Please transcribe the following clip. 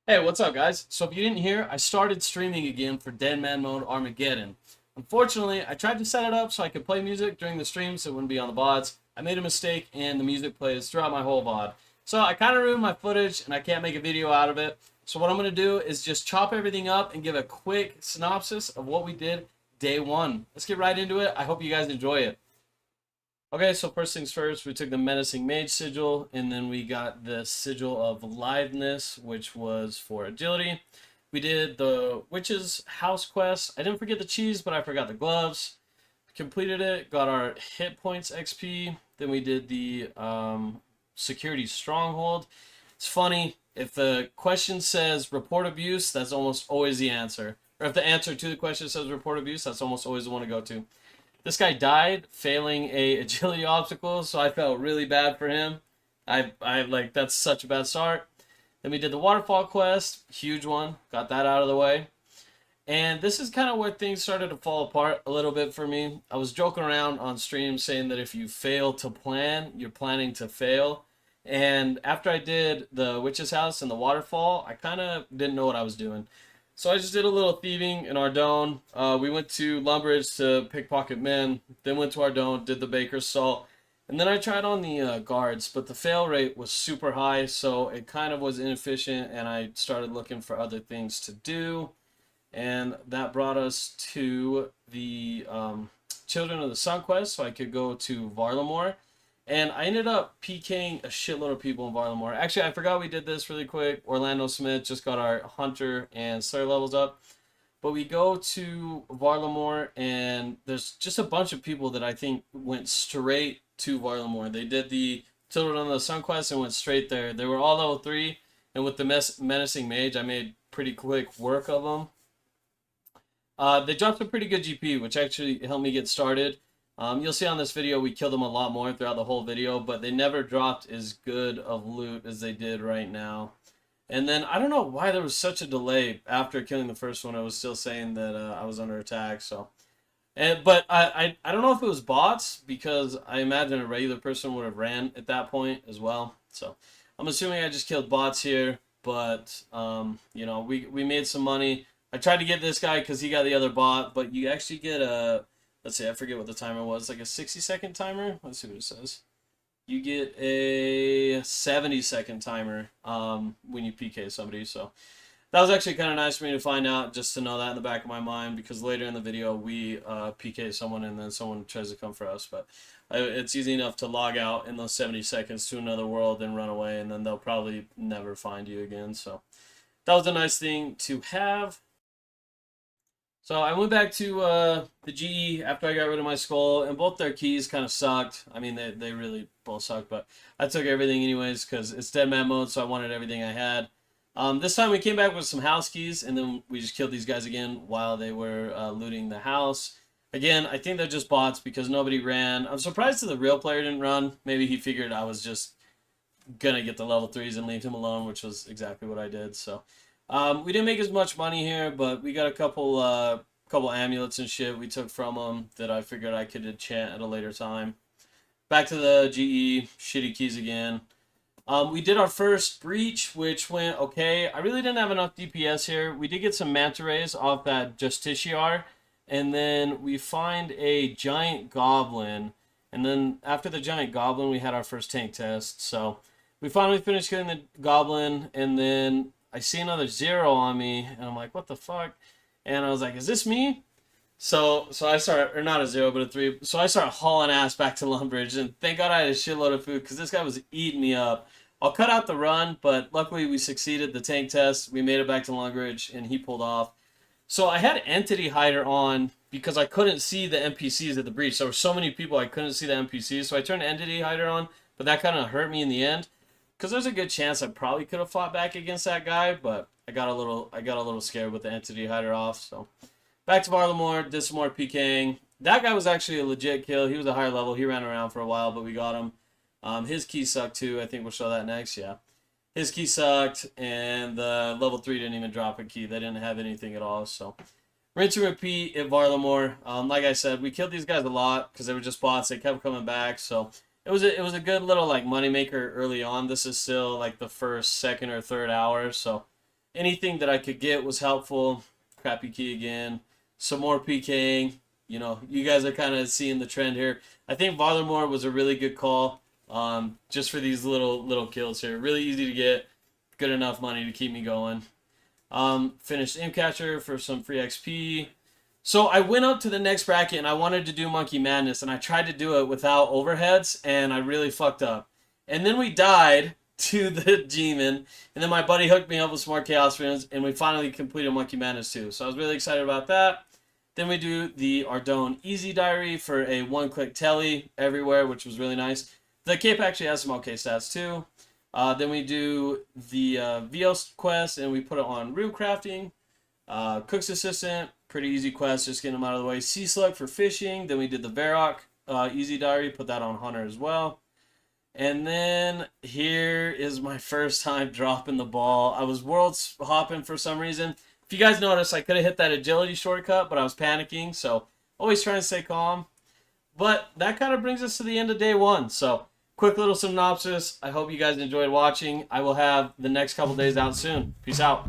Hey, what's up, guys? So if you didn't hear, I started streaming again for Deadman Armageddon. Unfortunately, I tried to set it up so I could play music during the stream so it wouldn't be on the VODs. I made a mistake and the music plays throughout my whole VOD. So I kind of ruined my footage and I can't make a video out of it. So what I'm going to do is just chop everything up and give a quick synopsis of what we did day one. Let's get right into it. I hope you guys enjoy it. Okay, so first things first, we took the Menacing Mage sigil, and then we got the sigil of Liveness, which was for agility. We did the Witch's House quest. I didn't forget the cheese, but I forgot the gloves. Completed it, got our hit points XP. Then we did the security stronghold. It's funny, if the question says report abuse, that's almost always the answer. Or if the answer to the question says report abuse, that's almost always the one to go to. This guy died failing a agility obstacle, so I felt really bad for him. I like that's such a bad start. Then we did the waterfall quest, huge one, got that out of the way. And this is kind of where things started to fall apart a little bit for me. I was joking around on stream saying that if you fail to plan, you're planning to fail. And after I did the witch's house and the waterfall, I kind of didn't know what I was doing. So I just did a little thieving in Ardone. We went to Lumbridge to pickpocket men, then went to Ardone, did the baker's salt, and then I tried on the guards, but the fail rate was super high, so it kind of was inefficient, and I started looking for other things to do, and that brought us to the Children of the Sun quest, so I could go to Varlamore. And I ended up PKing a shitload of people in Varlamore. Actually, I forgot we did this really quick. Orlando Smith just got our Hunter and Slayer levels up. But we go to Varlamore, and there's just a bunch of people that I think went straight to Varlamore. They did the Children of the Sun quest and went straight there. They were all level 3, and with the Menacing Mage, I made pretty quick work of them. They dropped a pretty good GP, which actually helped me get started. You'll see on this video we killed them a lot more throughout the whole video, but they never dropped as good of loot as they did right now. And then I don't know why there was such a delay after killing the first one. I was still saying that I was under attack. But I don't know if it was bots, because I imagine a regular person would have ran at that point as well. So I'm assuming I just killed bots here, but we made some money. I tried to get this guy because he got the other bot, but you actually get a, let's see, I forget what the timer was, like a 60-second timer. Let's see what it says. You get a 70-second timer when you PK somebody. So that was actually kind of nice for me to find out, just to know that in the back of my mind, because later in the video we PK someone and then someone tries to come for us. But it's easy enough to log out in those 70 seconds to another world and run away, and then they'll probably never find you again. So that was a nice thing to have. So I went back to the GE after I got rid of my skull, and both their keys kind of sucked. I mean, they really both sucked, but I took everything anyways because it's Deadman mode, so I wanted everything I had. This time we came back with some house keys, and then we just killed these guys again while they were looting the house. Again, I think they're just bots because nobody ran. I'm surprised that the real player didn't run. Maybe he figured I was just gonna get the level 3s and leave him alone, which was exactly what I did. So we didn't make as much money here, but we got a couple amulets and shit we took from them that I figured I could enchant at a later time. Back to the GE, shitty keys again. We did our first breach, which went okay. I really didn't have enough DPS here. We did get some manta rays off that Justiciar, and then we find a giant goblin. And then after the giant goblin, we had our first tank test. So we finally finished killing the goblin, and then I see another 0 on me, and I'm like, what the fuck? And I was like, is this me? So I start, or not a 0, but a 3. So I start hauling ass back to Lumbridge, and thank God I had a shitload of food, because this guy was eating me up. I'll cut out the run, but luckily we succeeded the tank test. We made it back to Lumbridge, and he pulled off. So I had Entity Hider on because I couldn't see the NPCs at the breach. There were so many people I couldn't see the NPCs, so I turned Entity Hider on, but that kind of hurt me in the end. Because there's a good chance I probably could have fought back against that guy, but I got a little scared with the Entity Hider off. So back to Varlamore, did some more PKing. That guy was actually a legit kill. He was a higher level. He ran around for a while, but we got him. His key sucked too. I think we'll show that next. Yeah, his key sucked, and the level 3 didn't even drop a key. They didn't have anything at all. So rinse and repeat at Varlamore. Like I said, we killed these guys a lot because they were just bots. They kept coming back. So it was a good little like moneymaker early on. This is still like the first, second, or third hour. So anything that I could get was helpful. Crappy key again. Some more PKing. You know, you guys are kind of seeing the trend here. I think Varlamore was a really good call, just for these little kills here. Really easy to get, good enough money to keep me going. Finished Imp Catcher for some free XP. So I went up to the next bracket and I wanted to do Monkey Madness, and I tried to do it without overheads, and I really fucked up. And then we died to the demon, and then my buddy hooked me up with some more Chaos Runes, and we finally completed Monkey Madness 2. So I was really excited about that. Then we do the Ardone Easy Diary for a one-click telly everywhere, which was really nice. The cape actually has some okay stats too. Then we do the VO quest, and we put it on Rune Crafting. Cook's Assistant, pretty easy quest, just getting them out of the way. Sea Slug for fishing. Then we did the Varrock Easy Diary, put that on Hunter as well. And then here is my first time dropping the ball. I was worlds hopping for some reason. If you guys notice, I could have hit that agility shortcut, but I was panicking, so always trying to stay calm. But that kind of brings us to the end of day one. So quick little synopsis. I hope you guys enjoyed watching. I will have the next couple days out soon. Peace out.